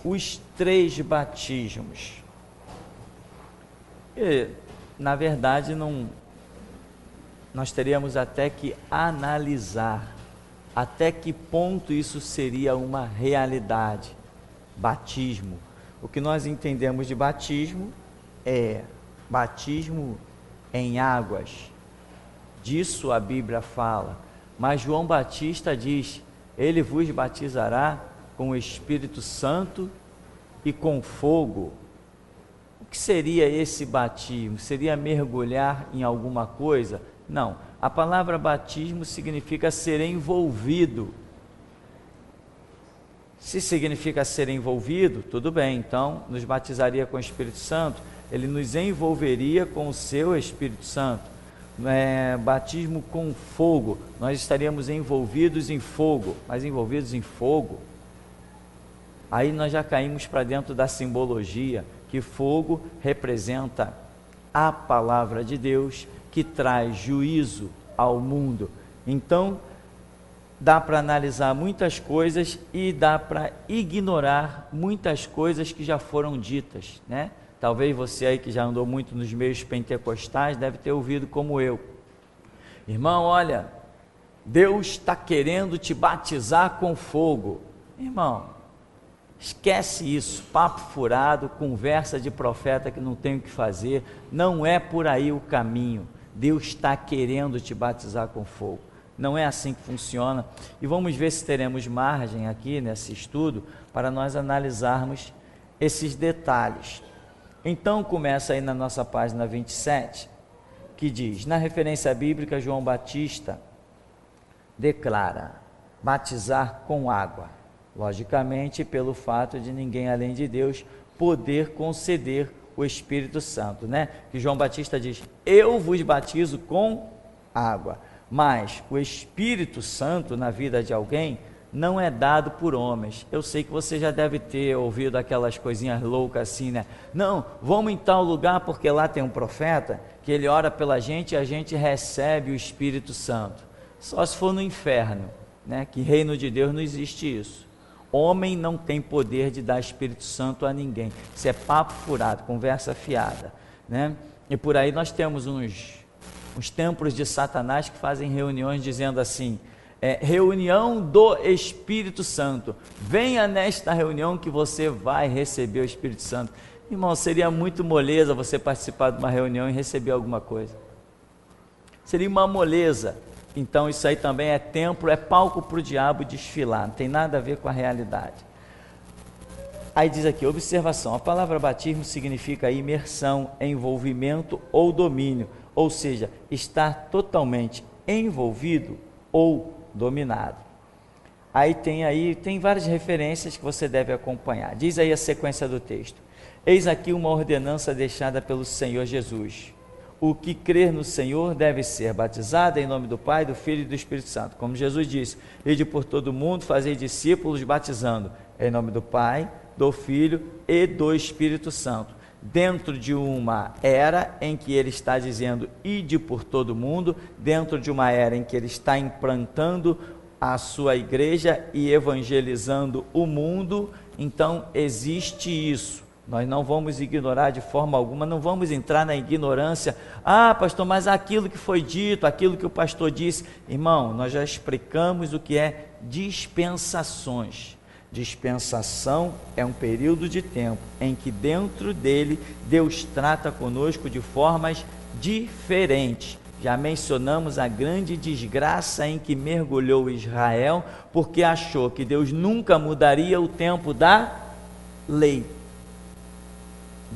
os 3 batismos. E, na verdade, nós teríamos até que analisar até que ponto isso seria uma realidade. Batismo. O que nós entendemos de batismo é batismo em águas. Disso a Bíblia fala. Mas João Batista diz: ele vos batizará com o Espírito Santo e com fogo. O que seria esse batismo? Seria mergulhar em alguma coisa? Não. A palavra batismo significa ser envolvido. Se significa ser envolvido, tudo bem, então nos batizaria com o Espírito Santo, ele nos envolveria com o seu Espírito Santo. Batismo com fogo, nós estaríamos envolvidos em fogo, mas envolvidos em fogo, aí nós já caímos para dentro da simbologia, que fogo representa a palavra de Deus, que traz juízo ao mundo. Então, dá para analisar muitas coisas e dá para ignorar muitas coisas que já foram ditas, né? Talvez você aí que já andou muito nos meios pentecostais deve ter ouvido como eu. Irmão, olha, Deus está querendo te batizar com fogo. Irmão, esquece isso, papo furado, conversa de profeta que não tem o que fazer, não é por aí o caminho. Deus está querendo te batizar com fogo. Não é assim que funciona. E vamos ver se teremos margem aqui nesse estudo para nós analisarmos esses detalhes. Então começa aí na nossa página 27, que diz, na referência bíblica, João Batista declara batizar com água, logicamente pelo fato de ninguém além de Deus poder conceder o Espírito Santo, né? Que João Batista diz, eu vos batizo com água, mas o Espírito Santo na vida de alguém não é dado por homens. Eu sei que você já deve ter ouvido aquelas coisinhas loucas assim, né? Não, vamos em tal lugar porque lá tem um profeta que ele ora pela gente e a gente recebe o Espírito Santo. Só se for no inferno, né? Que reino de Deus não existe isso. Homem não tem poder de dar Espírito Santo a ninguém. Isso é papo furado, conversa fiada, né? E por aí nós temos uns templos de Satanás que fazem reuniões dizendo assim, reunião do Espírito Santo, venha nesta reunião que você vai receber o Espírito Santo. Irmão, seria muito moleza você participar de uma reunião e receber alguma coisa, seria uma moleza. Então isso aí também é templo, é palco para o diabo desfilar, não tem nada a ver com a realidade. Aí diz aqui, observação, a palavra batismo significa imersão, envolvimento ou domínio, ou seja, estar totalmente envolvido ou dominado. Aí tem várias referências que você deve acompanhar. Diz aí a sequência do texto. Eis aqui uma ordenança deixada pelo Senhor Jesus. O que crer no Senhor deve ser batizado em nome do Pai, do Filho e do Espírito Santo. Como Jesus disse, ide por todo o mundo, fazei discípulos, batizando em nome do Pai, do Filho e do Espírito Santo. Dentro de uma era em que ele está dizendo ide por todo mundo, dentro de uma era em que ele está implantando a sua igreja e evangelizando o mundo, então existe isso. Nós não vamos ignorar de forma alguma, não vamos entrar na ignorância. Ah, pastor, mas aquilo que foi dito, aquilo que o pastor disse. Irmão, nós já explicamos o que é dispensações. Dispensação é um período de tempo em que dentro dele Deus trata conosco de formas diferentes. Já mencionamos a grande desgraça em que mergulhou Israel, porque achou que Deus nunca mudaria o tempo da lei.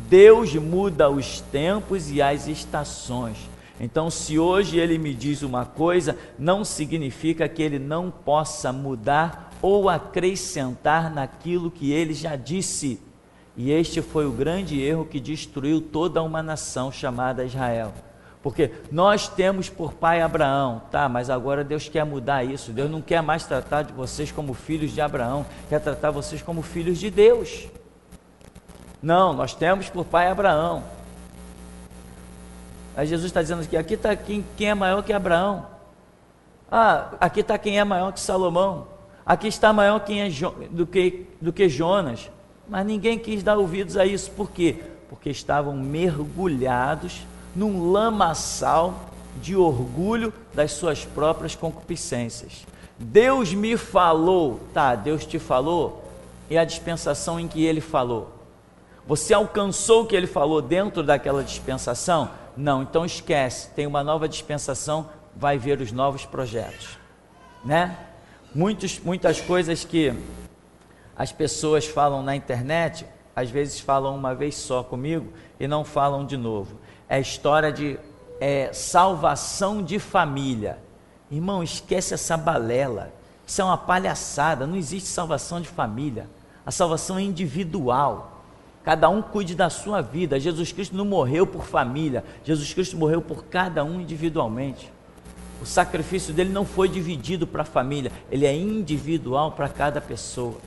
Deus muda os tempos e as estações. Então, se hoje ele me diz uma coisa, não significa que ele não possa mudar ou acrescentar naquilo que ele já disse. E este foi o grande erro que destruiu toda uma nação chamada Israel. Porque nós temos por pai Abraão, tá, mas agora Deus quer mudar isso. Deus não quer mais tratar de vocês como filhos de Abraão, quer tratar vocês como filhos de Deus. Não, nós temos por pai Abraão. Aí Jesus está dizendo que aqui está quem é maior que Abraão. Ah, aqui está quem é maior que Salomão. Aqui está maior quem é do que Jonas. Mas ninguém quis dar ouvidos a isso. Por quê? Porque estavam mergulhados num lamaçal de orgulho das suas próprias concupiscências. Deus me falou, tá, Deus te falou, e a dispensação em que Ele falou. Você alcançou o que Ele falou dentro daquela dispensação? Não, então esquece, tem uma nova dispensação, vai ver os novos projetos, né? Muitas coisas que as pessoas falam na internet, às vezes falam uma vez só comigo e não falam de novo. É a história de salvação de família. Irmão, esquece essa balela, isso é uma palhaçada, não existe salvação de família, a salvação é individual, cada um cuide da sua vida. Jesus Cristo não morreu por família, Jesus Cristo morreu por cada um individualmente. O sacrifício dele não foi dividido para a família, ele é individual para cada pessoa.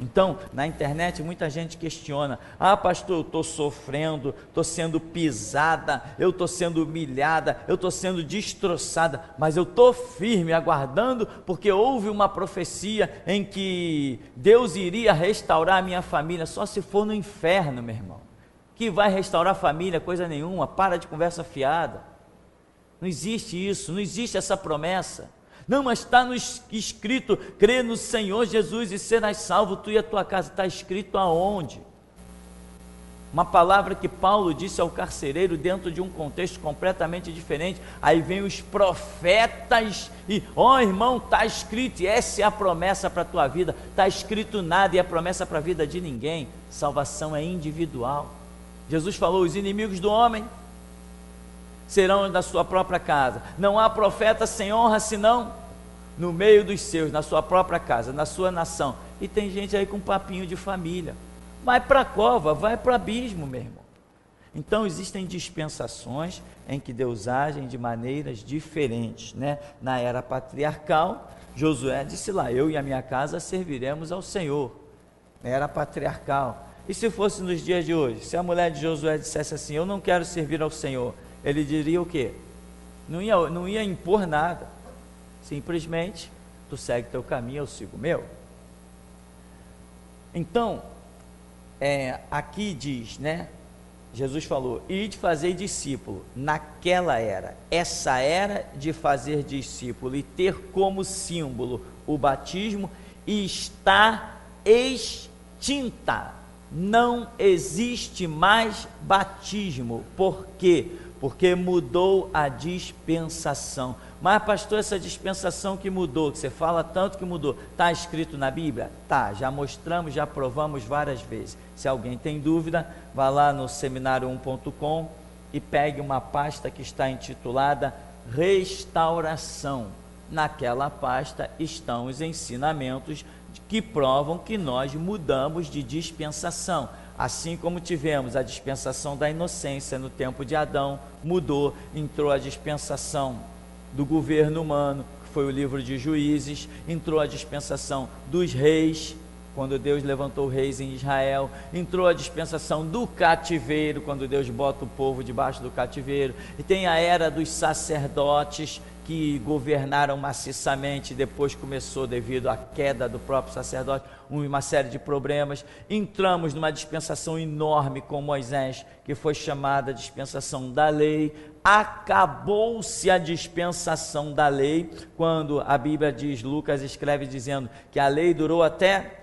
Então, na internet muita gente questiona: ah, pastor, eu estou sofrendo, estou sendo pisada, eu estou sendo humilhada, eu estou sendo destroçada, mas eu estou firme, aguardando, porque houve uma profecia em que Deus iria restaurar a minha família. Só se for no inferno, meu irmão, que vai restaurar a família, coisa nenhuma, para de conversa fiada. Não existe isso, não existe essa promessa. Não, mas está escrito: crê no Senhor Jesus e serás salvo, tu e a tua casa. Está escrito aonde? Uma palavra que Paulo disse ao carcereiro dentro de um contexto completamente diferente. Aí vem os profetas e, irmão, está escrito, e essa é a promessa para a tua vida. Está escrito nada, e a promessa para a vida de ninguém. Salvação é individual. Jesus falou: os inimigos do homem serão da sua própria casa. Não há profeta sem honra senão no meio dos seus, na sua própria casa, na sua nação. E tem gente aí com papinho de família. Vai para a cova, vai para o abismo, meu irmão. Então existem dispensações em que Deus age de maneiras diferentes, né? Na era patriarcal, Josué disse lá: eu e a minha casa serviremos ao Senhor. Na era patriarcal. E se fosse nos dias de hoje, se a mulher de Josué dissesse assim: eu não quero servir ao Senhor, ele diria o quê? Não ia impor nada. Simplesmente, tu segue teu caminho, eu sigo o meu. Então, aqui diz, né? Jesus falou: ide fazer discípulo. Naquela era, essa era de fazer discípulo e ter como símbolo o batismo está extinta. Não existe mais batismo. Por quê? Porque mudou a dispensação. Mas pastor, essa dispensação que mudou, que você fala tanto que mudou, está escrito na Bíblia? Tá, já mostramos, já provamos várias vezes. Se alguém tem dúvida, vá lá no seminário1.com e pegue uma pasta que está intitulada Restauração. Naquela pasta estão os ensinamentos que provam que nós mudamos de dispensação. Assim como tivemos a dispensação da inocência no tempo de Adão, mudou, entrou a dispensação do governo humano, que foi o livro de Juízes, entrou a dispensação dos reis, quando Deus levantou reis em Israel, entrou a dispensação do cativeiro, quando Deus bota o povo debaixo do cativeiro, e tem a era dos sacerdotes, que governaram maciçamente, depois começou, devido à queda do próprio sacerdote, uma série de problemas. Entramos numa dispensação enorme com Moisés, que foi chamada dispensação da lei. Acabou-se a dispensação da lei, quando a Bíblia diz, Lucas escreve dizendo que a lei durou até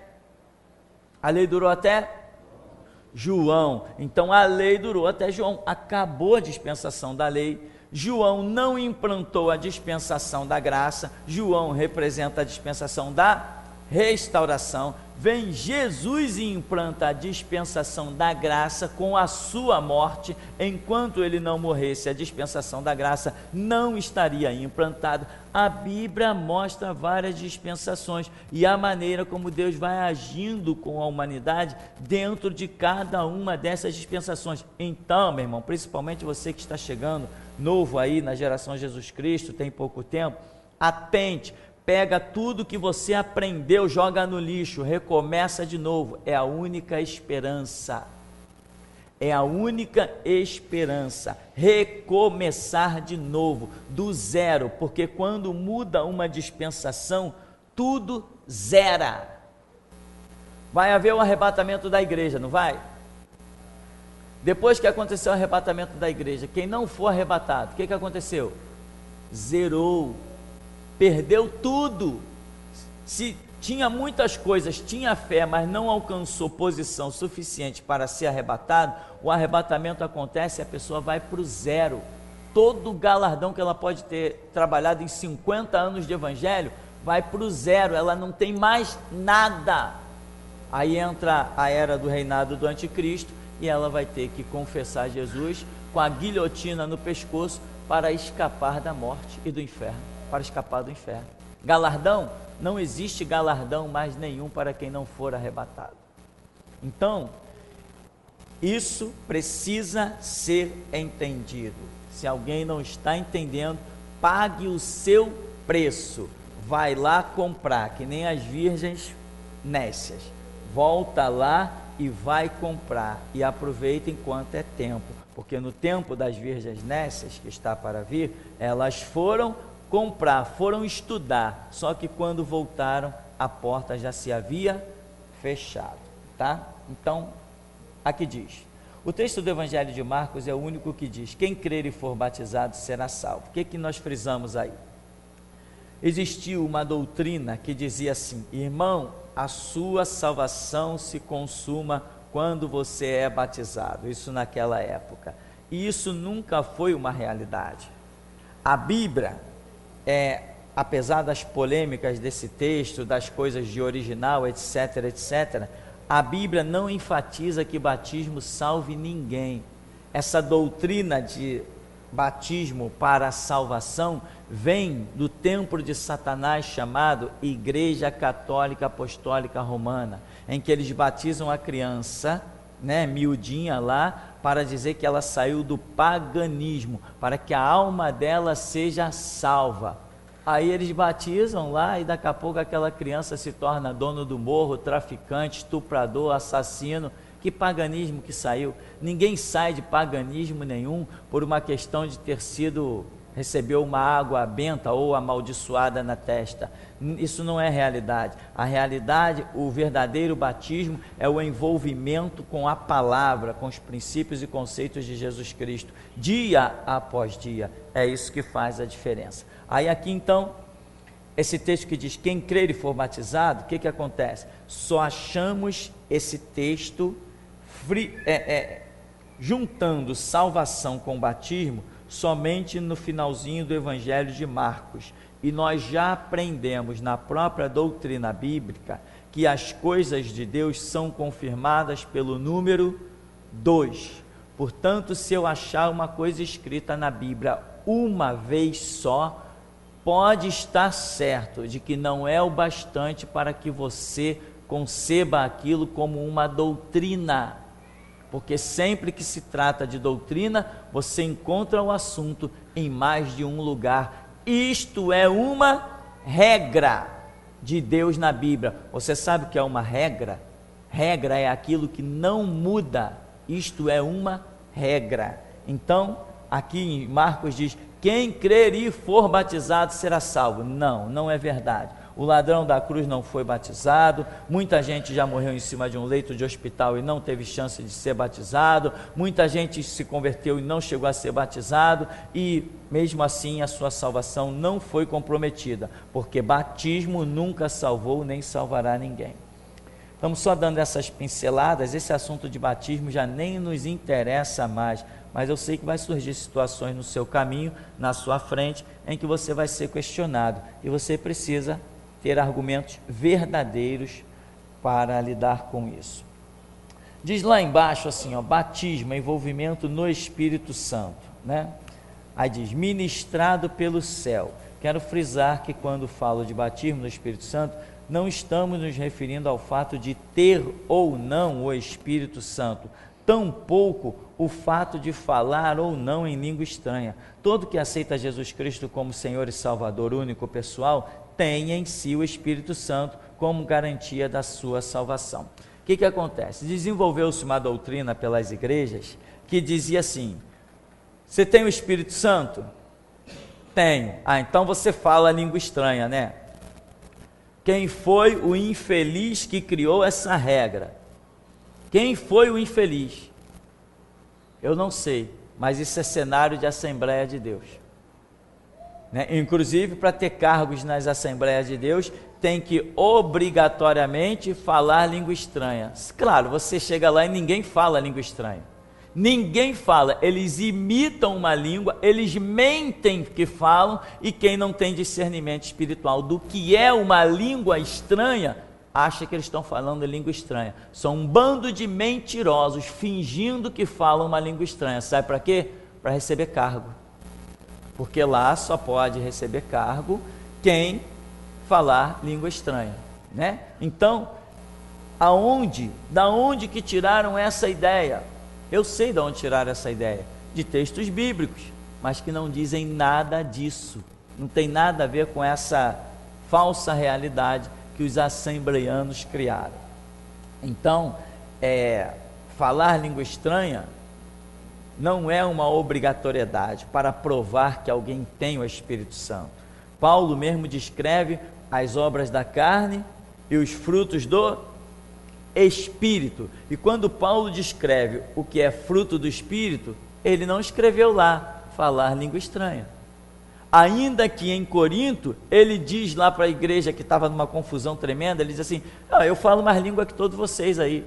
João. Então a lei durou até João, acabou a dispensação da lei. João não implantou a dispensação da graça. João representa a dispensação da restauração. Vem Jesus e implanta a dispensação da graça com a sua morte. Enquanto ele não morresse, a dispensação da graça não estaria implantada. A Bíblia mostra várias dispensações e a maneira como Deus vai agindo com a humanidade dentro de cada uma dessas dispensações. Então, meu irmão, principalmente você que está chegando novo aí na geração Jesus Cristo, tem pouco tempo, atente. Pega tudo que você aprendeu, joga no lixo, recomeça de novo. É a única esperança. É a única esperança. Recomeçar de novo, do zero. Porque quando muda uma dispensação, tudo zera. Vai haver o arrebatamento da igreja, não vai? Depois que aconteceu o arrebatamento da igreja, quem não for arrebatado, o que aconteceu? Zerou, perdeu tudo. Se tinha muitas coisas, tinha fé, mas não alcançou posição suficiente para ser arrebatado, o arrebatamento acontece e a pessoa vai para o zero. Todo o galardão que ela pode ter trabalhado em 50 anos de evangelho, vai para o zero, ela não tem mais nada. Aí entra a era do reinado do anticristo, e ela vai ter que confessar Jesus com a guilhotina no pescoço para escapar da morte e do inferno, para escapar do inferno. Galardão? Não existe galardão mais nenhum para quem não for arrebatado. Então, isso precisa ser entendido. Se alguém não está entendendo, pague o seu preço. Vai lá comprar, que nem as virgens nécias. Volta lá e vai comprar, e aproveita enquanto é tempo, porque no tempo das virgens nécias, que está para vir, elas foram comprar, foram estudar, só que quando voltaram, a porta já se havia fechado, tá? Então, aqui diz, o texto do Evangelho de Marcos é o único que diz, quem crer e for batizado será salvo. O que nós frisamos aí? Existiu uma doutrina que dizia assim, irmão, a sua salvação se consuma quando você é batizado, isso naquela época, e isso nunca foi uma realidade. A Bíblia, apesar das polêmicas desse texto, das coisas de original, etc, etc, a Bíblia não enfatiza que batismo salve ninguém. Essa doutrina de batismo para a salvação vem do templo de Satanás chamado Igreja Católica Apostólica Romana, em que eles batizam a criança, miudinha lá, para dizer que ela saiu do paganismo, para que a alma dela seja salva. Aí eles batizam lá e daqui a pouco aquela criança se torna dono do morro, traficante, estuprador, assassino. Que paganismo que saiu? Ninguém sai de paganismo nenhum por uma questão de recebeu uma água benta ou amaldiçoada na testa. Isso não é realidade. A realidade, o verdadeiro batismo é o envolvimento com a palavra, com os princípios e conceitos de Jesus Cristo, dia após dia. É isso que faz a diferença. Aí aqui então, esse texto que diz, quem crer e for batizado, o que acontece? Só achamos esse texto juntando salvação com batismo somente no finalzinho do Evangelho de Marcos, e nós já aprendemos na própria doutrina bíblica que as coisas de Deus são confirmadas pelo número 2. Portanto, se eu achar uma coisa escrita na Bíblia uma vez só, pode estar certo de que não é o bastante para que você conceba aquilo como uma doutrina, porque sempre que se trata de doutrina, você encontra o assunto em mais de um lugar. Isto é uma regra de Deus na Bíblia. Você sabe o que é uma regra? Regra é aquilo que não muda. Isto é uma regra. Então, aqui em Marcos diz, quem crer e for batizado será salvo. Não, não é verdade. O ladrão da cruz não foi batizado, muita gente já morreu em cima de um leito de hospital e não teve chance de ser batizado, muita gente se converteu e não chegou a ser batizado, e mesmo assim a sua salvação não foi comprometida, porque batismo nunca salvou nem salvará ninguém. Estamos só dando essas pinceladas, esse assunto de batismo já nem nos interessa mais, mas eu sei que vai surgir situações no seu caminho, na sua frente, em que você vai ser questionado, e você precisa ter argumentos verdadeiros para lidar com isso. Diz lá embaixo assim, batismo, envolvimento no Espírito Santo, Aí diz, ministrado pelo céu. Quero frisar que quando falo de batismo no Espírito Santo, não estamos nos referindo ao fato de ter ou não o Espírito Santo, tampouco o fato de falar ou não em língua estranha. Todo que aceita Jesus Cristo como Senhor e Salvador único pessoal, tem em si o Espírito Santo como garantia da sua salvação. O que acontece? Desenvolveu-se uma doutrina pelas igrejas que dizia assim, você tem o Espírito Santo? Tenho. Então você fala a língua estranha, Quem foi o infeliz que criou essa regra? Quem foi o infeliz? Eu não sei, mas isso é cenário de Assembleia de Deus. Né? Inclusive, para ter cargos nas Assembleias de Deus, tem que obrigatoriamente falar língua estranha. Claro, você chega lá e ninguém fala língua estranha. Ninguém fala, eles imitam uma língua, eles mentem que falam, e quem não tem discernimento espiritual do que é uma língua estranha, acha que eles estão falando língua estranha. São um bando de mentirosos, fingindo que falam uma língua estranha. Sabe para quê? Para receber cargo. Porque lá só pode receber cargo quem falar língua estranha, né? Então, da onde que tiraram essa ideia? Eu sei de onde tiraram essa ideia, de textos bíblicos, mas que não dizem nada disso, não tem nada a ver com essa falsa realidade que os assembleianos criaram. Então, falar língua estranha não é uma obrigatoriedade para provar que alguém tem o Espírito Santo. Paulo mesmo descreve as obras da carne e os frutos do Espírito. E quando Paulo descreve o que é fruto do Espírito, ele não escreveu lá falar língua estranha. Ainda que em Corinto, ele diz lá para a igreja que estava numa confusão tremenda, ele diz assim: eu falo mais língua que todos vocês aí.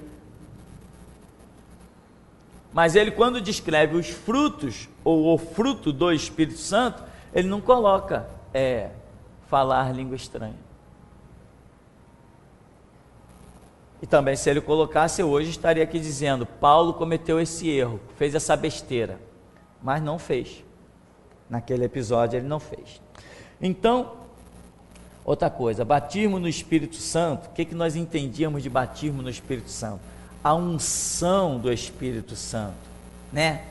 Mas ele, quando descreve os frutos, ou o fruto do Espírito Santo, ele não coloca falar língua estranha. E também, se ele colocasse, eu hoje estaria aqui dizendo: Paulo cometeu esse erro, fez essa besteira, mas não fez. Naquele episódio ele não fez. Então, outra coisa, batismo no Espírito Santo. O que nós entendíamos de batismo no Espírito Santo? A unção do Espírito Santo, né?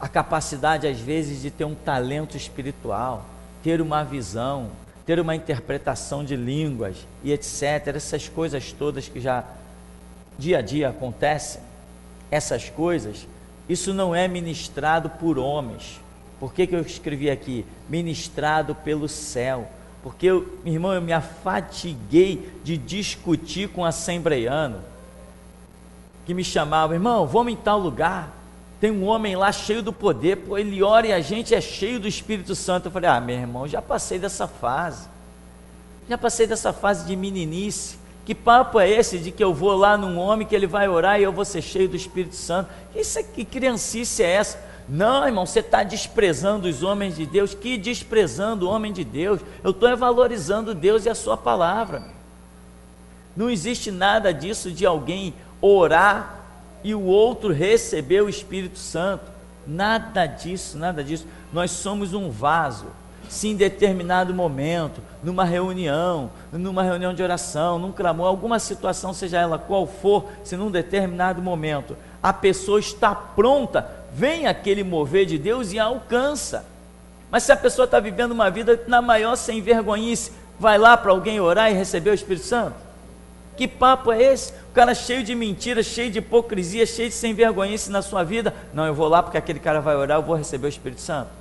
A capacidade às vezes de ter um talento espiritual, ter uma visão, ter uma interpretação de línguas e etc. Essas coisas todas que já dia a dia acontecem, essas coisas, isso não é ministrado por homens. Por que eu escrevi aqui? Ministrado pelo céu. Porque, meu irmão, eu me afatiguei de discutir com assembleiano, que me chamava: irmão, vamos em tal lugar, tem um homem lá cheio do poder, pô, ele ora e a gente é cheio do Espírito Santo. Eu falei: meu irmão, já passei dessa fase de meninice. Que papo é esse de que eu vou lá num homem que ele vai orar e eu vou ser cheio do Espírito Santo? Que criancice é essa? Não, irmão, você está desprezando os homens de Deus. Que desprezando o homem de Deus? Eu estou valorizando Deus e a sua palavra. Não existe nada disso de alguém orar e o outro receber o Espírito Santo. Nada disso, nada disso. Nós somos um vaso. Se em determinado momento, numa reunião de oração, num clamor, alguma situação, seja ela qual for, se num determinado momento a pessoa está pronta, vem aquele mover de Deus e a alcança. Mas se a pessoa está vivendo uma vida na maior sem vergonhice, vai lá para alguém orar e receber o Espírito Santo? Que papo é esse? O cara cheio de mentiras, cheio de hipocrisia, cheio de sem vergonhice na sua vida. Não, eu vou lá porque aquele cara vai orar, eu vou receber o Espírito Santo.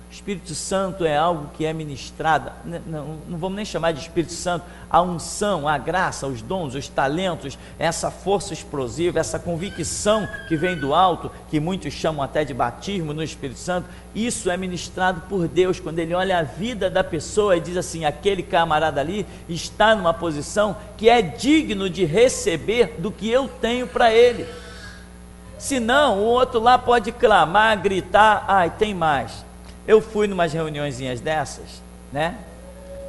O Espírito Santo é algo que é ministrado, não vamos nem chamar de Espírito Santo, a unção, a graça, os dons, os talentos, essa força explosiva, essa convicção que vem do alto, que muitos chamam até de batismo no Espírito Santo. Isso é ministrado por Deus, quando Ele olha a vida da pessoa e diz assim: aquele camarada ali está numa posição que é digno de receber do que eu tenho para ele. Senão, o outro lá pode clamar, gritar, tem mais. Eu fui numas reuniõezinhas dessas, né?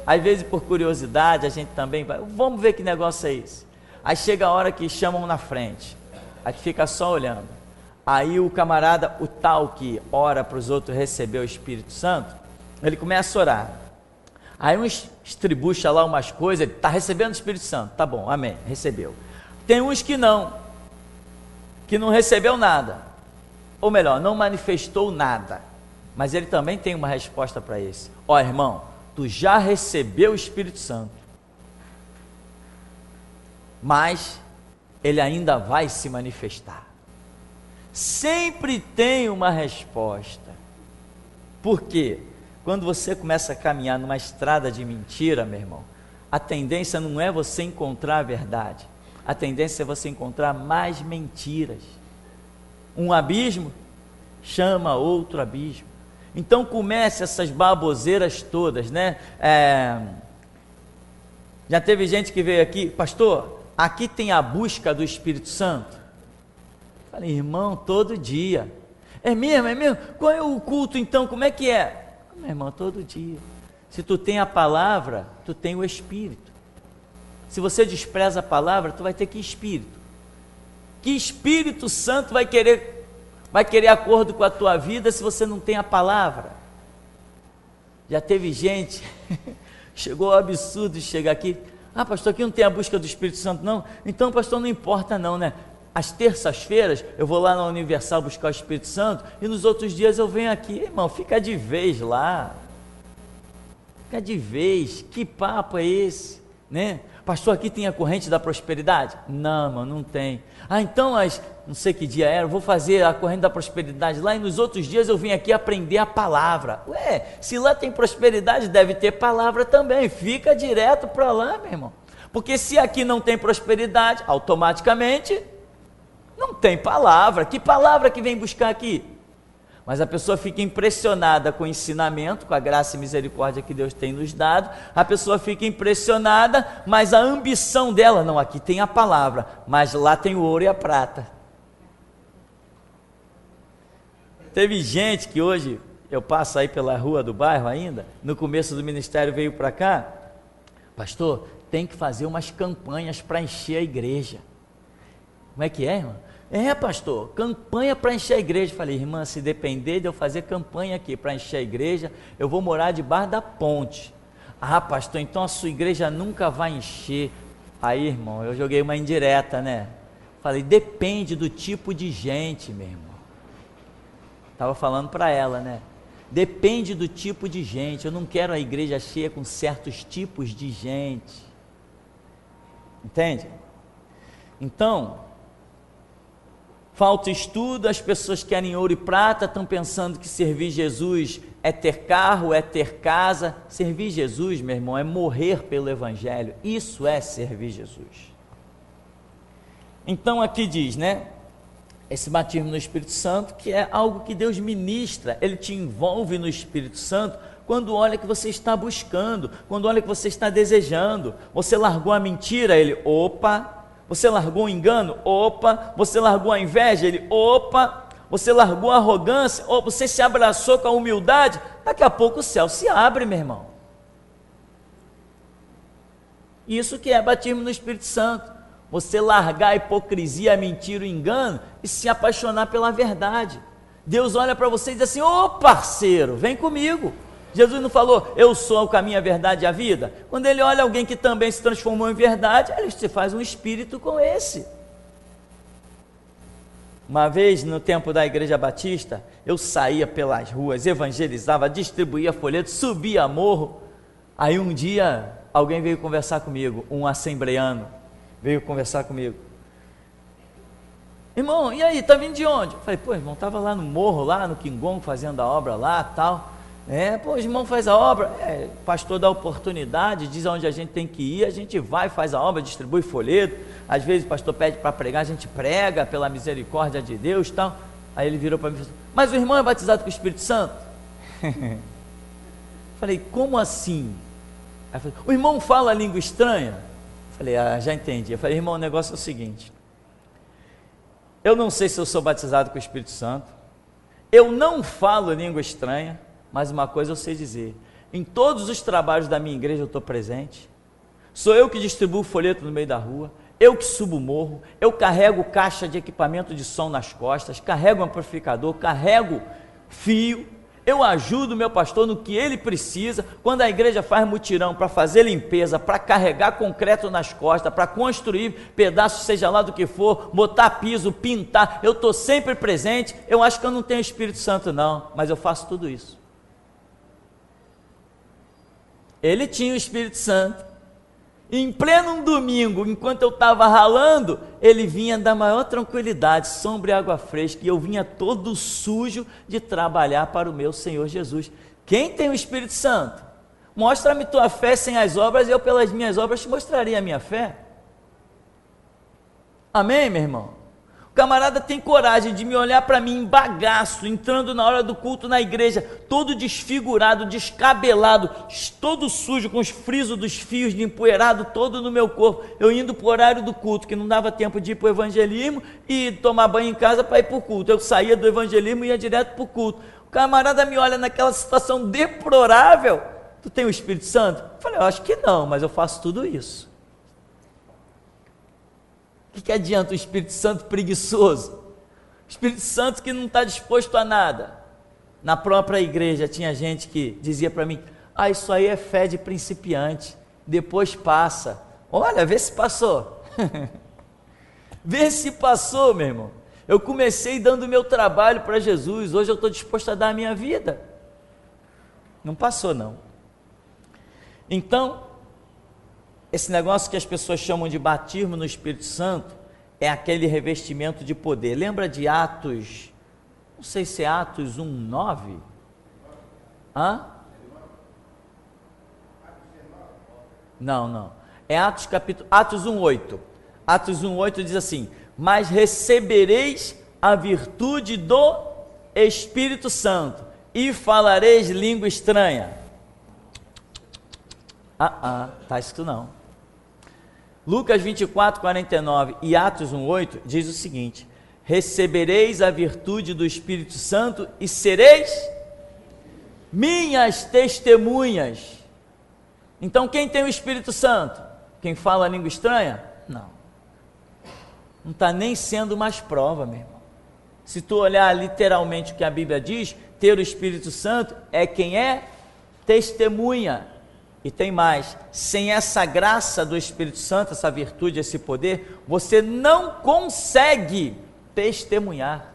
Às vezes, por curiosidade, a gente também vai, vamos ver que negócio é esse. Aí chega a hora que chamam na frente, a gente fica só olhando. Aí o camarada, o tal que ora para os outros receber o Espírito Santo, ele começa a orar. Aí uns estribucha lá umas coisas, ele está recebendo o Espírito Santo, tá bom, amém, recebeu. Tem uns que não recebeu nada, ou melhor, não manifestou nada. Mas ele também tem uma resposta para esse: irmão, tu já recebeu o Espírito Santo, mas ele ainda vai se manifestar. Sempre tem uma resposta. Por quê? Quando você começa a caminhar numa estrada de mentira, meu irmão, a tendência não é você encontrar a verdade, a tendência é você encontrar mais mentiras. Um abismo chama outro abismo. Então comece essas baboseiras todas, né? Já teve gente que veio aqui, pastor, aqui tem a busca do Espírito Santo. Falei, irmão, todo dia. É mesmo, é mesmo? Qual é o culto então? Como é que é? Meu irmão, todo dia. Se tu tem a palavra, tu tem o Espírito. Se você despreza a palavra, tu vai ter que Espírito. Que Espírito Santo vai querer acordo com a tua vida se você não tem a palavra? Já teve gente, chegou ao absurdo de chegar aqui, pastor, aqui não tem a busca do Espírito Santo não? Então, pastor, não importa não, né? Às terças-feiras eu vou lá na Universal buscar o Espírito Santo e nos outros dias eu venho aqui. Irmão, fica de vez lá, fica de vez, que papo é esse, né? Pastor, aqui tem a corrente da prosperidade? Não, mano, não tem. Então, não sei que dia era, eu vou fazer a corrente da prosperidade lá e nos outros dias eu vim aqui aprender a palavra. Se lá tem prosperidade, deve ter palavra também. Fica direto para lá, meu irmão. Porque se aqui não tem prosperidade, automaticamente não tem palavra. Que palavra que vem buscar aqui? Mas a pessoa fica impressionada com o ensinamento, com a graça e misericórdia que Deus tem nos dado, a pessoa fica impressionada, mas a ambição dela, não, aqui tem a palavra, mas lá tem o ouro e a prata. Teve gente que hoje, eu passo aí pela rua do bairro ainda, no começo do ministério veio para cá, pastor, tem que fazer umas campanhas para encher a igreja. Como é que é, irmão? Pastor, campanha para encher a igreja. Falei, irmã, se depender de eu fazer campanha aqui para encher a igreja, eu vou morar debaixo da ponte. Pastor, então a sua igreja nunca vai encher. Aí, irmão, eu joguei uma indireta, né? Falei, depende do tipo de gente, meu irmão. Estava falando para ela, né? Depende do tipo de gente. Eu não quero a igreja cheia com certos tipos de gente. Entende? Então, falta estudo, as pessoas querem ouro e prata, estão pensando que servir Jesus é ter carro, é ter casa. Servir Jesus, meu irmão, é morrer pelo Evangelho. Isso é servir Jesus. Então aqui diz, né? Esse batismo no Espírito Santo, que é algo que Deus ministra, Ele te envolve no Espírito Santo, quando olha que você está buscando, quando olha que você está desejando. Você largou a mentira, Ele, opa. Você largou o engano? Opa! Você largou a inveja? Ele, opa! Você largou a arrogância? Opa! Você se abraçou com a humildade? Daqui a pouco o céu se abre, meu irmão. Isso que é batismo no Espírito Santo. Você largar a hipocrisia, a mentira, o engano e se apaixonar pela verdade. Deus olha para você e diz assim, parceiro, vem comigo. Jesus não falou, eu sou o caminho, a verdade e a vida? Quando ele olha alguém que também se transformou em verdade, ele se faz um espírito com esse. Uma vez, no tempo da Igreja Batista, eu saía pelas ruas, evangelizava, distribuía folhetos, subia morro. Aí um dia, alguém veio conversar comigo, um assembleano, veio conversar comigo. Irmão, e aí, tá vindo de onde? Eu falei, irmão, estava lá no morro, lá no Quingongo, fazendo a obra lá, tal. O irmão faz a obra, o pastor dá oportunidade, diz aonde a gente tem que ir, a gente vai, faz a obra, distribui folheto, às vezes o pastor pede para pregar, a gente prega pela misericórdia de Deus e tal. Aí ele virou para mim e falou, mas o irmão é batizado com o Espírito Santo? Falei, como assim? Aí falei, o irmão fala língua estranha? Falei, já entendi. Eu falei, irmão, o negócio é o seguinte, eu não sei se eu sou batizado com o Espírito Santo, eu não falo língua estranha, mas uma coisa eu sei dizer, em todos os trabalhos da minha igreja eu estou presente, sou eu que distribuo folheto no meio da rua, eu que subo o morro, eu carrego caixa de equipamento de som nas costas, carrego amplificador, carrego fio, eu ajudo o meu pastor no que ele precisa, quando a igreja faz mutirão para fazer limpeza, para carregar concreto nas costas, para construir pedaços, seja lá do que for, botar piso, pintar, eu estou sempre presente. Eu acho que eu não tenho Espírito Santo não, mas eu faço tudo isso. Ele tinha o Espírito Santo, e em pleno domingo, enquanto eu estava ralando, ele vinha da maior tranquilidade, sombra e água fresca, e eu vinha todo sujo de trabalhar para o meu Senhor Jesus. Quem tem o Espírito Santo? Mostra-me tua fé sem as obras, e eu pelas minhas obras te mostraria a minha fé. Amém, meu irmão? O camarada tem coragem de me olhar para mim em bagaço, entrando na hora do culto na igreja, todo desfigurado, descabelado, todo sujo, com os frisos dos fios de empoeirado todo no meu corpo, eu indo para o horário do culto, que não dava tempo de ir para o evangelismo e tomar banho em casa para ir para o culto. Eu saía do evangelismo e ia direto para o culto. O camarada me olha naquela situação deplorável. Tu tem o Espírito Santo? Eu falei, eu acho que não, mas eu faço tudo isso. O que adianta o Espírito Santo preguiçoso? O Espírito Santo que não está disposto a nada. Na própria igreja tinha gente que dizia para mim, isso aí é fé de principiante, depois passa. Olha, vê se passou. Vê se passou, meu irmão. Eu comecei dando meu trabalho para Jesus, hoje eu estou disposto a dar a minha vida. Não passou não. Então, esse negócio que as pessoas chamam de batismo no Espírito Santo é aquele revestimento de poder. Lembra de Atos, não sei se é Atos 1:9? Não. É Atos 1:8. Atos 1:8 diz assim, mas recebereis a virtude do Espírito Santo e falareis língua estranha. Está escrito não. Lucas 24:49 e Atos 1:8 diz o seguinte, recebereis a virtude do Espírito Santo e sereis minhas testemunhas. Então quem tem o Espírito Santo? Quem fala a língua estranha? Não está nem sendo mais prova, meu irmão. Se tu olhar literalmente o que a Bíblia diz, ter o Espírito Santo é quem é testemunha. E tem mais, sem essa graça do Espírito Santo, essa virtude, esse poder, você não consegue testemunhar.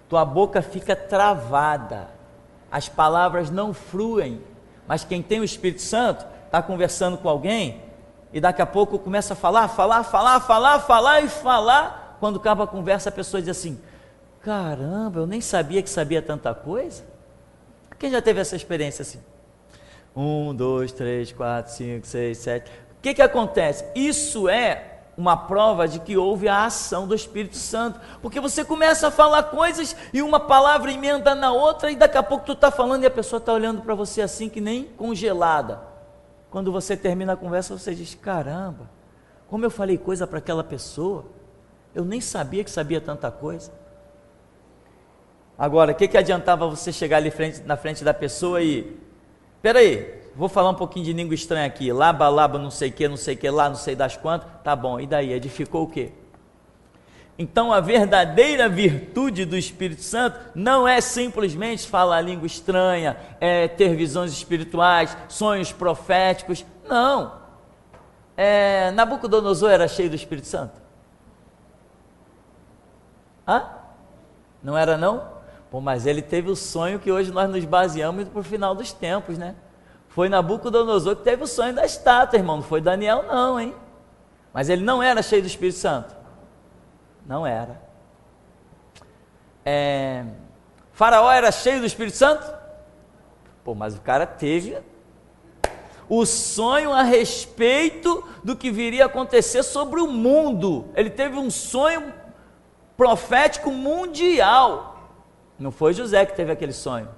Tua boca fica travada, as palavras não fluem. Mas quem tem o Espírito Santo, está conversando com alguém, e daqui a pouco começa a falar, quando acaba a conversa a pessoa diz assim, caramba, eu nem sabia que sabia tanta coisa. Quem já teve essa experiência assim? 1, 2, 3, 4, 5, 6, 7. O que acontece? Isso é uma prova de que houve a ação do Espírito Santo, porque você começa a falar coisas e uma palavra emenda na outra e daqui a pouco tu está falando e a pessoa está olhando para você assim que nem congelada. Quando você termina a conversa você diz, caramba, como eu falei coisa para aquela pessoa, eu nem sabia que sabia tanta coisa. Agora, o que adiantava você chegar ali na frente da pessoa e peraí, vou falar um pouquinho de língua estranha aqui, laba, não sei o que lá, não sei das quantas, tá bom, e daí, edificou o quê? Então a verdadeira virtude do Espírito Santo não é simplesmente falar língua estranha, ter visões espirituais, sonhos proféticos, não. Nabucodonosor era cheio do Espírito Santo? Não era não? Mas ele teve o sonho que hoje nós nos baseamos para o final dos tempos, né? Foi Nabucodonosor que teve o sonho da estátua, irmão, não foi Daniel não, hein? Mas ele não era cheio do Espírito Santo? Não era. Faraó era cheio do Espírito Santo? Mas o cara teve o sonho a respeito do que viria a acontecer sobre o mundo. Ele teve um sonho profético mundial. Não foi José que teve aquele sonho.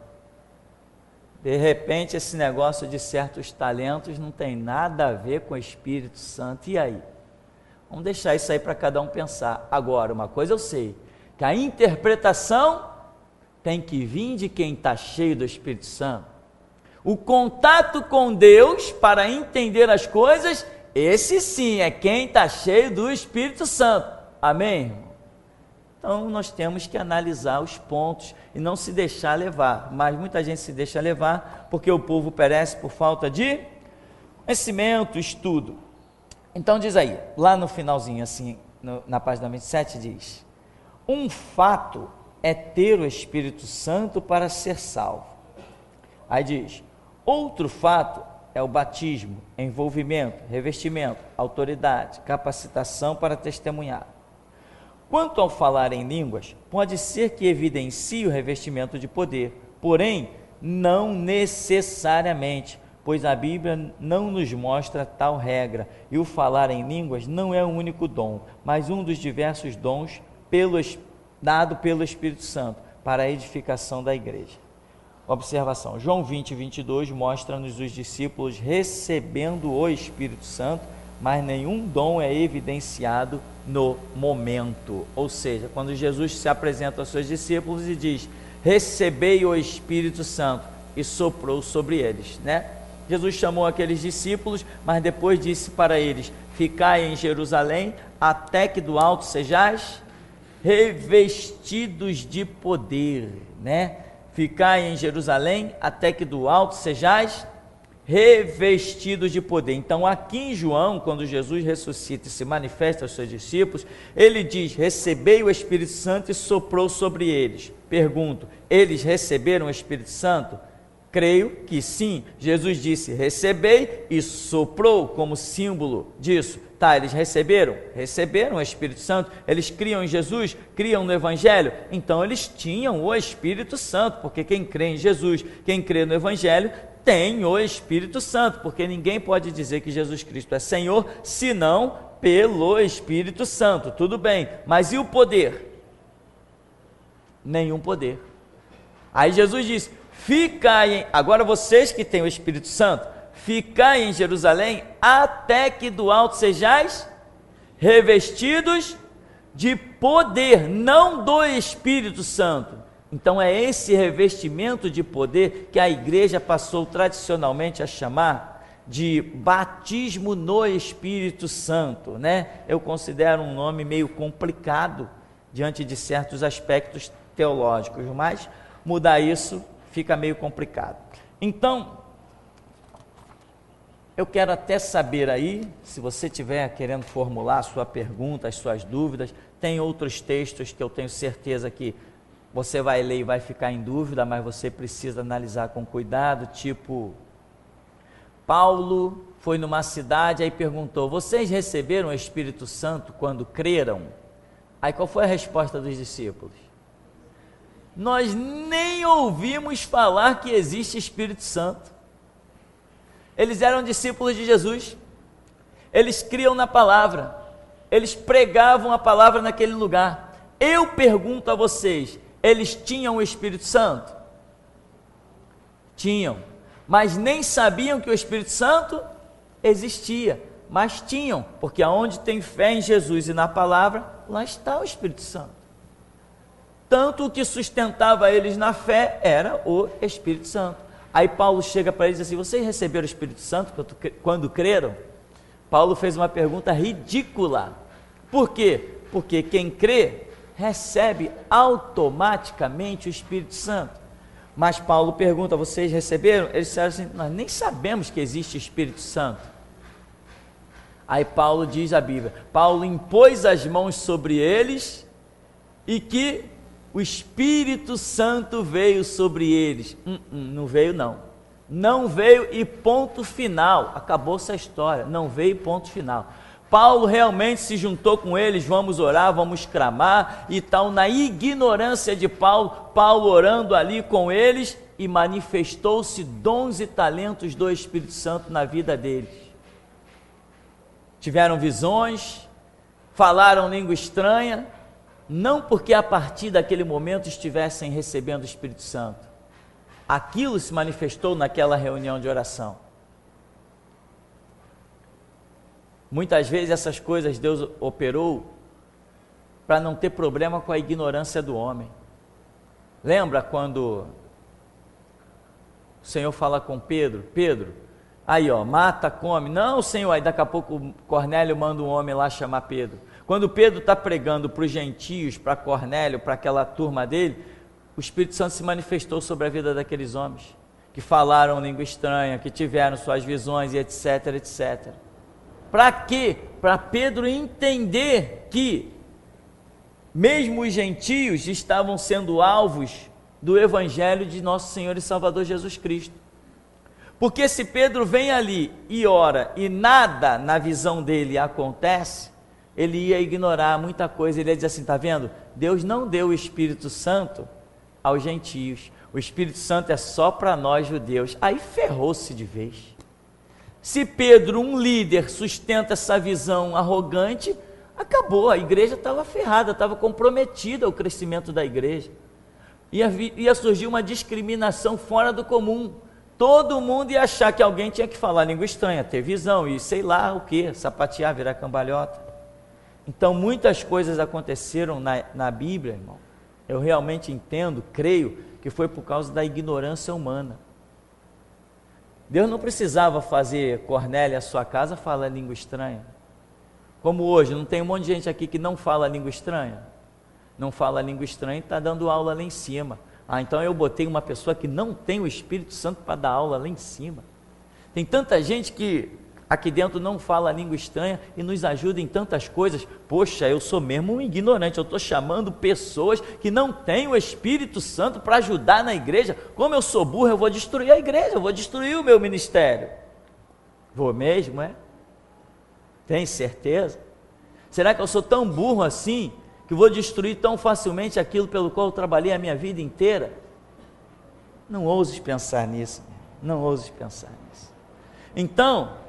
De repente, esse negócio de certos talentos não tem nada a ver com o Espírito Santo. E aí? Vamos deixar isso aí para cada um pensar. Agora, uma coisa eu sei, que a interpretação tem que vir de quem está cheio do Espírito Santo. O contato com Deus para entender as coisas, esse sim é quem está cheio do Espírito Santo. Amém, irmão? Então nós temos que analisar os pontos e não se deixar levar, mas muita gente se deixa levar porque o povo perece por falta de conhecimento, estudo. Então diz aí, lá no finalzinho assim, na página 27 diz, um fato é ter o Espírito Santo para ser salvo. Aí diz, outro fato é o batismo, envolvimento, revestimento, autoridade, capacitação para testemunhar. Quanto ao falar em línguas, pode ser que evidencie o revestimento de poder, porém, não necessariamente, pois a Bíblia não nos mostra tal regra, e o falar em línguas não é um único dom, mas um dos diversos dons dado pelo Espírito Santo para a edificação da igreja. Observação, João 20, 22 mostra-nos os discípulos recebendo o Espírito Santo, mas nenhum dom é evidenciado no momento. Ou seja, quando Jesus se apresenta aos seus discípulos e diz, recebei o Espírito Santo, e soprou sobre eles, né? Jesus chamou aqueles discípulos, mas depois disse para eles, ficai em Jerusalém, até que do alto sejais revestidos de poder, né? Ficai em Jerusalém, até que do alto sejais revestidos de poder. Então aqui em João, quando Jesus ressuscita e se manifesta aos seus discípulos, ele diz, recebei o Espírito Santo e soprou sobre eles. Pergunto, eles receberam o Espírito Santo? Creio que sim. Jesus disse, recebei, e soprou como símbolo disso. Tá, eles receberam? Receberam o Espírito Santo. Eles criam em Jesus, criam no Evangelho. Então eles tinham o Espírito Santo, porque quem crê em Jesus, quem crê no Evangelho, tem o Espírito Santo, porque ninguém pode dizer que Jesus Cristo é Senhor, senão pelo Espírito Santo. Tudo bem, mas e o poder? Nenhum poder. Aí Jesus diz, ficai, agora vocês que têm o Espírito Santo, ficai em Jerusalém, até que do alto sejais revestidos de poder, não do Espírito Santo. Então é esse revestimento de poder que a igreja passou tradicionalmente a chamar de batismo no Espírito Santo, né? Eu considero um nome meio complicado diante de certos aspectos teológicos, mas mudar isso fica meio complicado. Então, eu quero até saber aí, se você estiver querendo formular a sua pergunta, as suas dúvidas, tem outros textos que eu tenho certeza que você vai ler e vai ficar em dúvida, mas você precisa analisar com cuidado, tipo, Paulo foi numa cidade, aí perguntou, vocês receberam o Espírito Santo quando creram? Aí qual foi a resposta dos discípulos? Nós nem ouvimos falar que existe Espírito Santo. Eles eram discípulos de Jesus, eles criam na palavra, eles pregavam a palavra naquele lugar. Eu pergunto a vocês, eles tinham o Espírito Santo? Tinham, mas nem sabiam que o Espírito Santo existia, mas tinham, porque aonde tem fé em Jesus e na palavra, lá está o Espírito Santo. Tanto o que sustentava eles na fé era o Espírito Santo. Aí Paulo chega para eles e diz assim, vocês receberam o Espírito Santo quando creram? Paulo fez uma pergunta ridícula. Por quê? Porque quem crê recebe automaticamente o Espírito Santo. Mas Paulo pergunta, vocês receberam? Eles disseram assim, nós nem sabemos que existe Espírito Santo. Aí Paulo diz a Bíblia, Paulo impôs as mãos sobre eles e que o Espírito Santo veio sobre eles. Não veio não. Não veio e ponto final. Acabou essa história. Não veio e ponto final. Paulo realmente se juntou com eles, vamos orar, vamos clamar e tal, na ignorância de Paulo, Paulo orando ali com eles e manifestou-se dons e talentos do Espírito Santo na vida deles. Tiveram visões, falaram língua estranha, não porque a partir daquele momento estivessem recebendo o Espírito Santo. Aquilo se manifestou naquela reunião de oração. Muitas vezes essas coisas Deus operou para não ter problema com a ignorância do homem. Lembra quando o Senhor fala com Pedro, Pedro, aí ó, mata, come, não Senhor, aí daqui a pouco Cornélio manda um homem lá chamar Pedro. Quando Pedro está pregando para os gentios, para Cornélio, para aquela turma dele, o Espírito Santo se manifestou sobre a vida daqueles homens, que falaram língua estranha, que tiveram suas visões e etc, etc. Para quê? Para Pedro entender que mesmo os gentios estavam sendo alvos do Evangelho de nosso Senhor e Salvador Jesus Cristo. Porque se Pedro vem ali e ora e nada na visão dele acontece, ele ia ignorar muita coisa, ele ia dizer assim, está vendo? Deus não deu o Espírito Santo aos gentios, o Espírito Santo é só para nós judeus. Aí ferrou-se de vez. Se Pedro, um líder, sustenta essa visão arrogante, acabou, a igreja estava ferrada, estava comprometida ao crescimento da igreja. Ia surgir uma discriminação fora do comum. Todo mundo ia achar que alguém tinha que falar língua estranha, ter visão e sei lá o que, sapatear, virar cambalhota. Então muitas coisas aconteceram na Bíblia, irmão. Eu realmente entendo, creio, que foi por causa da ignorância humana. Deus não precisava fazer Cornélio, a sua casa, falar língua estranha. Como hoje, não tem um monte de gente aqui que não fala língua estranha? Não fala língua estranha e está dando aula lá em cima. Então eu botei uma pessoa que não tem o Espírito Santo para dar aula lá em cima. Tem tanta gente que aqui dentro não fala língua estranha e nos ajuda em tantas coisas. Poxa, eu sou mesmo um ignorante, eu estou chamando pessoas que não têm o Espírito Santo para ajudar na igreja. Como eu sou burro, eu vou destruir a igreja, eu vou destruir o meu ministério. Vou mesmo, é? Tem certeza? Será que eu sou tão burro assim, que vou destruir tão facilmente aquilo pelo qual eu trabalhei a minha vida inteira? Não ouses pensar nisso, não ouses pensar nisso. Então,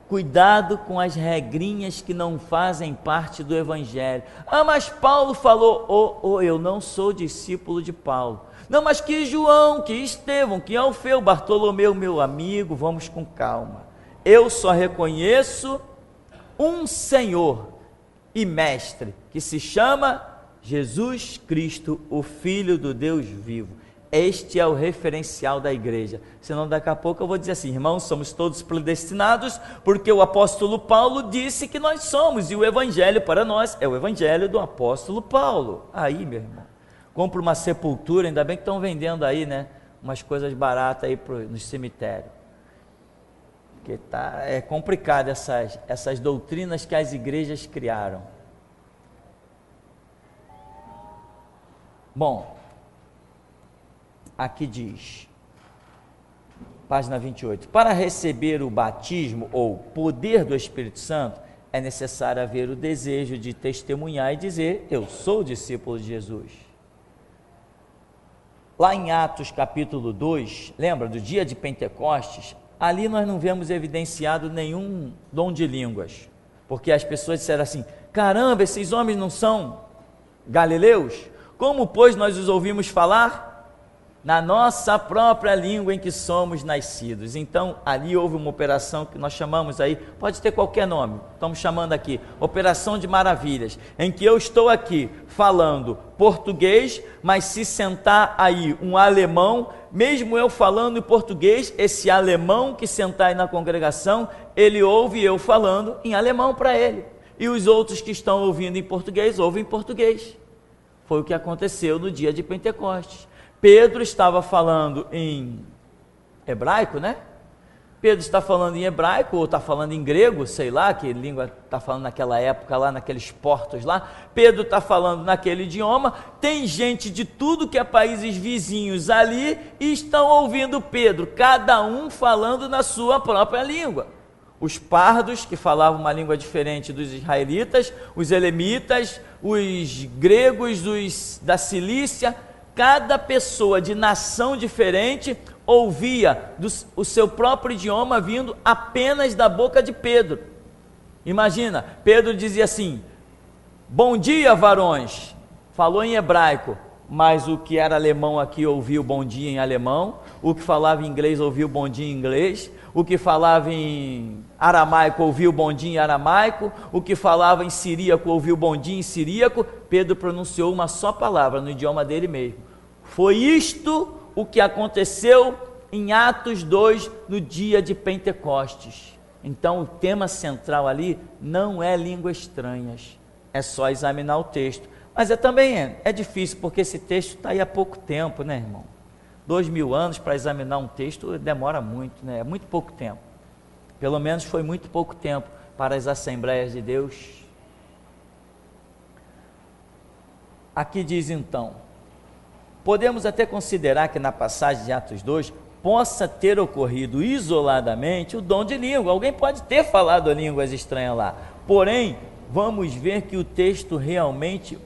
cuidado com as regrinhas que não fazem parte do Evangelho. Mas Paulo falou, eu não sou discípulo de Paulo. Não, mas que João, que Estevão, que Alfeu, Bartolomeu, meu amigo, vamos com calma. Eu só reconheço um Senhor e Mestre, que se chama Jesus Cristo, o Filho do Deus vivo. Este é o referencial da igreja. Senão daqui a pouco eu vou dizer assim, irmãos, somos todos predestinados, porque o apóstolo Paulo disse que nós somos, e o evangelho para nós é o evangelho do apóstolo Paulo. Aí, meu irmão, compra uma sepultura, ainda bem que estão vendendo aí, né, umas coisas baratas aí no cemitério. Porque é complicado essas doutrinas que as igrejas criaram. Bom, aqui diz, página 28, para receber o batismo ou poder do Espírito Santo, é necessário haver o desejo de testemunhar e dizer, eu sou discípulo de Jesus. Lá em Atos capítulo 2, lembra do dia de Pentecostes? Ali nós não vemos evidenciado nenhum dom de línguas, porque as pessoas disseram assim, caramba, esses homens não são galileus? Como, pois, nós os ouvimos falar? Na nossa própria língua em que somos nascidos. Então, ali houve uma operação que nós chamamos aí, pode ter qualquer nome, estamos chamando aqui, Operação de Maravilhas, em que eu estou aqui falando português, mas se sentar aí um alemão, mesmo eu falando em português, esse alemão que sentar aí na congregação, ele ouve eu falando em alemão para ele, e os outros que estão ouvindo em português, ouvem em português. Foi o que aconteceu no dia de Pentecostes. Pedro estava falando em hebraico, né? Pedro está falando em hebraico, ou está falando em grego, sei lá, que língua está falando naquela época lá, naqueles portos lá. Pedro está falando naquele idioma, tem gente de tudo que é países vizinhos ali, e estão ouvindo Pedro, cada um falando na sua própria língua. Os pardos, que falavam uma língua diferente dos israelitas, os elemitas, os gregos da Cilícia, cada pessoa de nação diferente ouvia o seu próprio idioma vindo apenas da boca de Pedro. Imagina, Pedro dizia assim, bom dia varões, falou em hebraico, mas o que era alemão aqui ouviu bom dia em alemão, o que falava em inglês ouviu bom dia em inglês, o que falava em aramaico ouviu bom dia em aramaico, o que falava em siríaco ouviu bom dia em siríaco. Pedro pronunciou uma só palavra no idioma dele mesmo. Foi isto o que aconteceu em Atos 2, no dia de Pentecostes. Então o tema central ali não é línguas estranhas, é só examinar o texto. Mas também é difícil, porque esse texto está aí há pouco tempo, né, irmão? 2000 anos para examinar um texto demora muito, né? É muito pouco tempo. Pelo menos foi muito pouco tempo para as Assembleias de Deus. Aqui diz então, podemos até considerar que na passagem de Atos 2 possa ter ocorrido isoladamente o dom de língua. Alguém pode ter falado línguas estranhas lá. Porém, vamos ver o que o texto realmente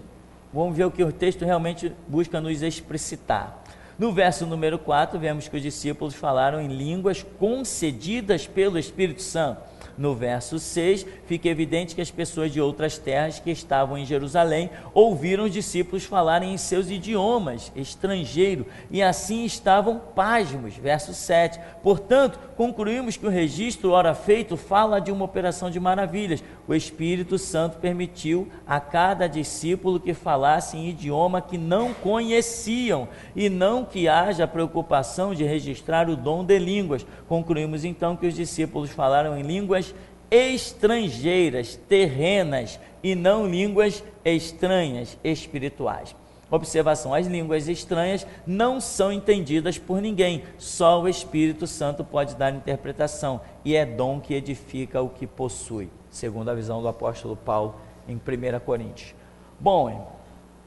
busca nos explicitar. No verso número 4, vemos que os discípulos falaram em línguas concedidas pelo Espírito Santo. No verso 6, fica evidente que as pessoas de outras terras que estavam em Jerusalém ouviram os discípulos falarem em seus idiomas estrangeiro e assim estavam pasmos. Verso 7. Portanto, concluímos que o registro ora feito fala de uma operação de maravilhas. O Espírito Santo permitiu a cada discípulo que falasse em idioma que não conheciam e não que haja preocupação de registrar o dom de línguas. Concluímos então que os discípulos falaram em línguas estrangeiras, terrenas e não línguas estranhas, espirituais. Observação: as línguas estranhas não são entendidas por ninguém, só o Espírito Santo pode dar interpretação, e é dom que edifica o que possui, segundo a visão do apóstolo Paulo em 1 Coríntios. Bom,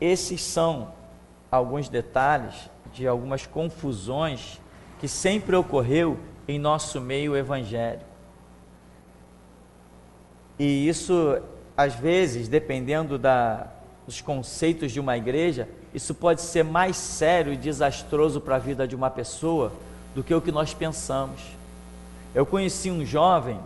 esses são alguns detalhes de algumas confusões que sempre ocorreu em nosso meio evangélico. E isso, às vezes, dependendo dos conceitos de uma igreja, isso pode ser mais sério e desastroso para a vida de uma pessoa do que o que nós pensamos. Eu conheci um jovem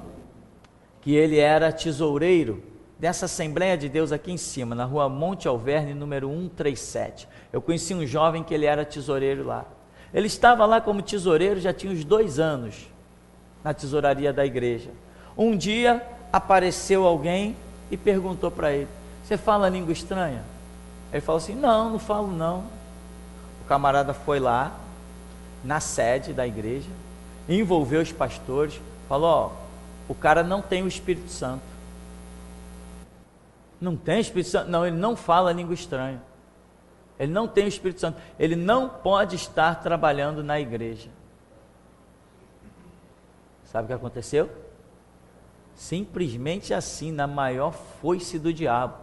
que ele era tesoureiro dessa Assembleia de Deus aqui em cima, na rua Monte Alverne, número 137. Eu conheci um jovem que ele era tesoureiro lá. Ele estava lá como tesoureiro já tinha uns 2 anos, na tesouraria da igreja. Um dia apareceu alguém e perguntou para ele: você fala língua estranha? Ele falou assim: não falo não. O camarada foi lá na sede da igreja, envolveu os pastores, falou: ó, o cara não tem o Espírito Santo. Não tem Espírito Santo? Não, ele não fala língua estranha. Ele não tem o Espírito Santo. Ele não pode estar trabalhando na igreja. Sabe o que aconteceu? Simplesmente assim, na maior foice do diabo: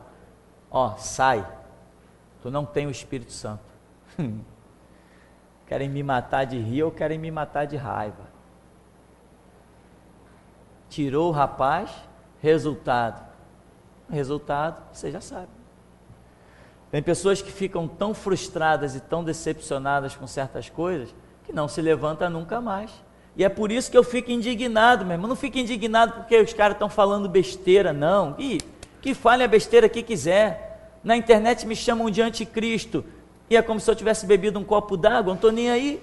ó, sai, tu não tem o Espírito Santo. Querem me matar de rir ou querem me matar de raiva? Tirou o rapaz, resultado, você já sabe. Tem pessoas que ficam tão frustradas e tão decepcionadas com certas coisas que não se levanta nunca mais. E é por isso que eu fico indignado, meu irmão. Não fico indignado porque os caras estão falando besteira, não. Que falem a besteira que quiser. Na internet me chamam de anticristo, e é como se eu tivesse bebido um copo d'água, não estou nem aí.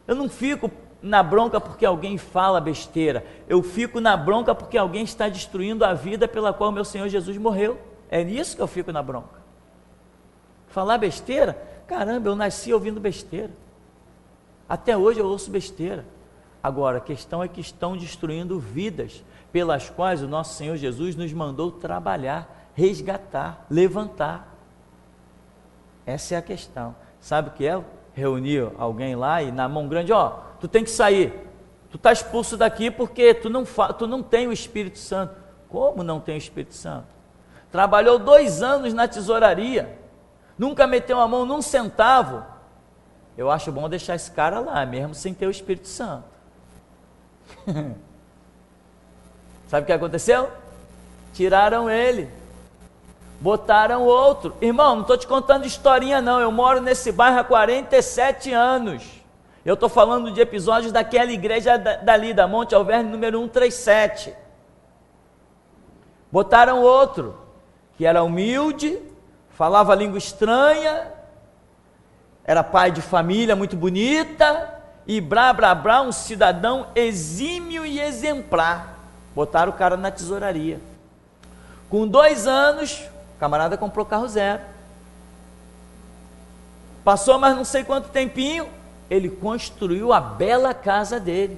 Eu não fico na bronca porque alguém fala besteira. Eu fico na bronca porque alguém está destruindo a vida pela qual meu Senhor Jesus morreu. É nisso que eu fico na bronca. Falar besteira? Caramba, eu nasci ouvindo besteira. Até hoje eu ouço besteira. Agora, a questão é que estão destruindo vidas, pelas quais o nosso Senhor Jesus nos mandou trabalhar, resgatar, levantar. Essa é a questão. Sabe o que é? Reunir alguém lá e na mão grande: ó, tu tem que sair, tu está expulso daqui porque tu não tem o Espírito Santo. Como não tem o Espírito Santo? Trabalhou 2 anos na tesouraria, nunca meteu a mão num centavo. Eu acho bom deixar esse cara lá, mesmo sem ter o Espírito Santo. Sabe o que aconteceu? Tiraram ele, botaram outro. Irmão, não estou te contando historinha não, eu moro nesse bairro há 47 anos. Eu estou falando de episódios daquela igreja dali, da Monte Alverne, número 137. Botaram outro, que era humilde, falava língua estranha, era pai de família muito bonita, e um cidadão exímio e exemplar. Botaram o cara na tesouraria. Com 2 anos, o camarada comprou carro zero. Passou mais não sei quanto tempinho, ele construiu a bela casa dele.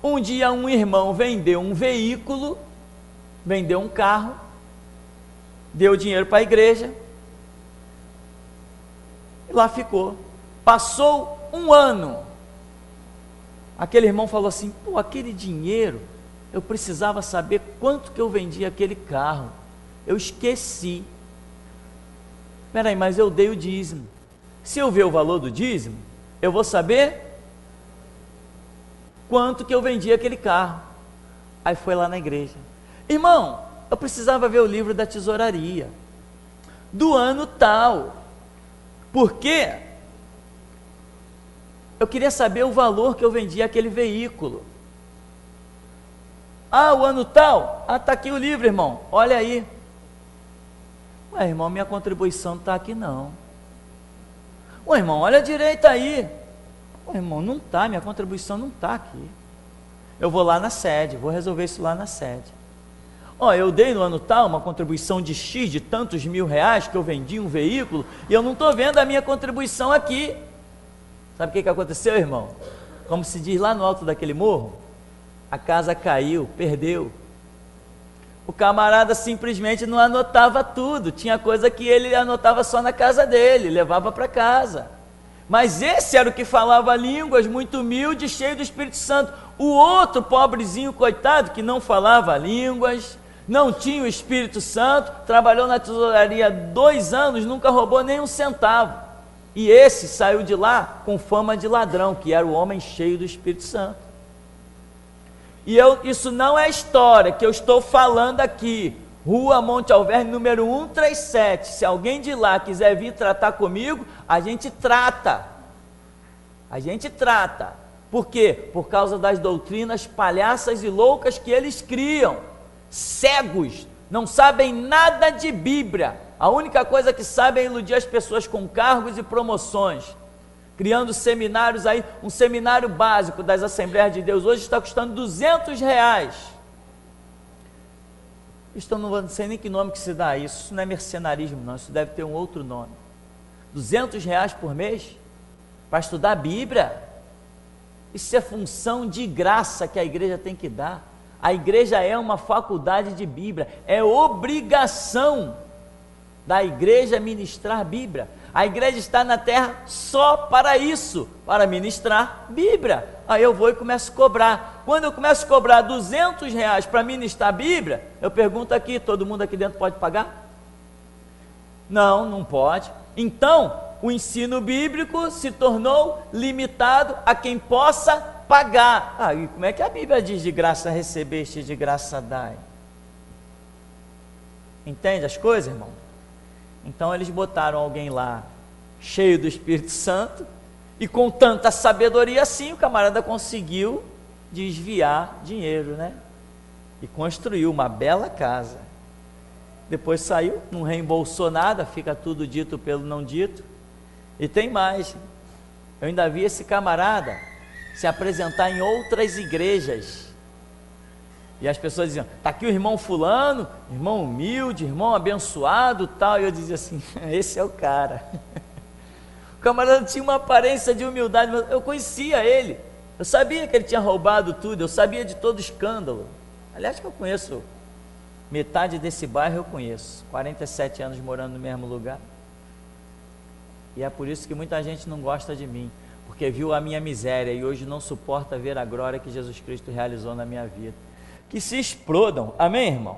Um dia um irmão vendeu um veículo, vendeu um carro, deu dinheiro para a igreja, e lá ficou. Passou 1 ano, aquele irmão falou assim: pô, aquele dinheiro, eu precisava saber quanto que eu vendi aquele carro, eu esqueci. Peraí, mas eu dei o dízimo. Se eu ver o valor do dízimo, eu vou saber quanto que eu vendi aquele carro. Aí foi lá na igreja: irmão, eu precisava ver o livro da tesouraria, do ano tal, porque Eu queria saber o valor que eu vendi aquele veículo. Ah, o ano tal? Ah, está aqui o livro, irmão, olha aí. Ué, irmão, minha contribuição não está aqui não. Ué, irmão, olha direito aí. Ué, irmão, não está, minha contribuição não está aqui. Eu vou lá na sede, vou resolver isso lá na sede. Ó, eu dei no ano tal uma contribuição de X, de tantos mil reais, que eu vendi um veículo, e eu não estou vendo a minha contribuição aqui. Sabe o que aconteceu, irmão? Como se diz lá no alto daquele morro, a casa caiu, perdeu. O camarada simplesmente não anotava tudo, tinha coisa que ele anotava só na casa dele, levava para casa. Mas esse era o que falava línguas, muito humilde, cheio do Espírito Santo. O outro, pobrezinho, coitado, que não falava línguas, não tinha o Espírito Santo, trabalhou na tesouraria 2 anos, nunca roubou nem um centavo. E esse saiu de lá com fama de ladrão, que era o homem cheio do Espírito Santo. E isso não é história que eu estou falando aqui. Rua Monte Alverne, número 137. Se alguém de lá quiser vir tratar comigo, a gente trata. A gente trata. Por quê? Por causa das doutrinas palhaças e loucas que eles criam. Cegos, não sabem nada de Bíblia. A única coisa que sabem é iludir as pessoas com cargos e promoções. Criando seminários aí, um seminário básico das Assembleias de Deus hoje está custando R$200. Não sei nem que nome que se dá isso, isso não é mercenarismo não, isso deve ter um outro nome. R$200 por mês? Para estudar a Bíblia? Isso é função de graça que a igreja tem que dar. A igreja é uma faculdade de Bíblia, é obrigação da igreja ministrar Bíblia. A igreja está na terra só para isso, para ministrar Bíblia. Aí eu vou e começo a cobrar. Quando eu começo a cobrar R$200 para ministrar Bíblia, eu pergunto aqui, todo mundo aqui dentro pode pagar? Não, não pode. Então, o ensino bíblico se tornou limitado a quem possa pagar. Ah, e como é que a Bíblia diz: de graça recebeste, de graça dai? Entende as coisas, irmão? Então eles botaram alguém lá, cheio do Espírito Santo, e com tanta sabedoria assim, o camarada conseguiu desviar dinheiro, né? E construiu uma bela casa. Depois saiu, não reembolsou nada, fica tudo dito pelo não dito. E tem mais, eu ainda vi esse camarada se apresentar em outras igrejas. E as pessoas diziam: está aqui o irmão fulano, irmão humilde, irmão abençoado, tal. E eu dizia assim: esse é o cara. O camarada tinha uma aparência de humildade, mas eu conhecia ele. Eu sabia que ele tinha roubado tudo, eu sabia de todo escândalo. Aliás, que eu conheço, metade desse bairro eu conheço. 47 anos morando no mesmo lugar. E é por isso que muita gente não gosta de mim, porque viu a minha miséria e hoje não suporta ver a glória que Jesus Cristo realizou na minha vida. Que se explodam, amém, irmão?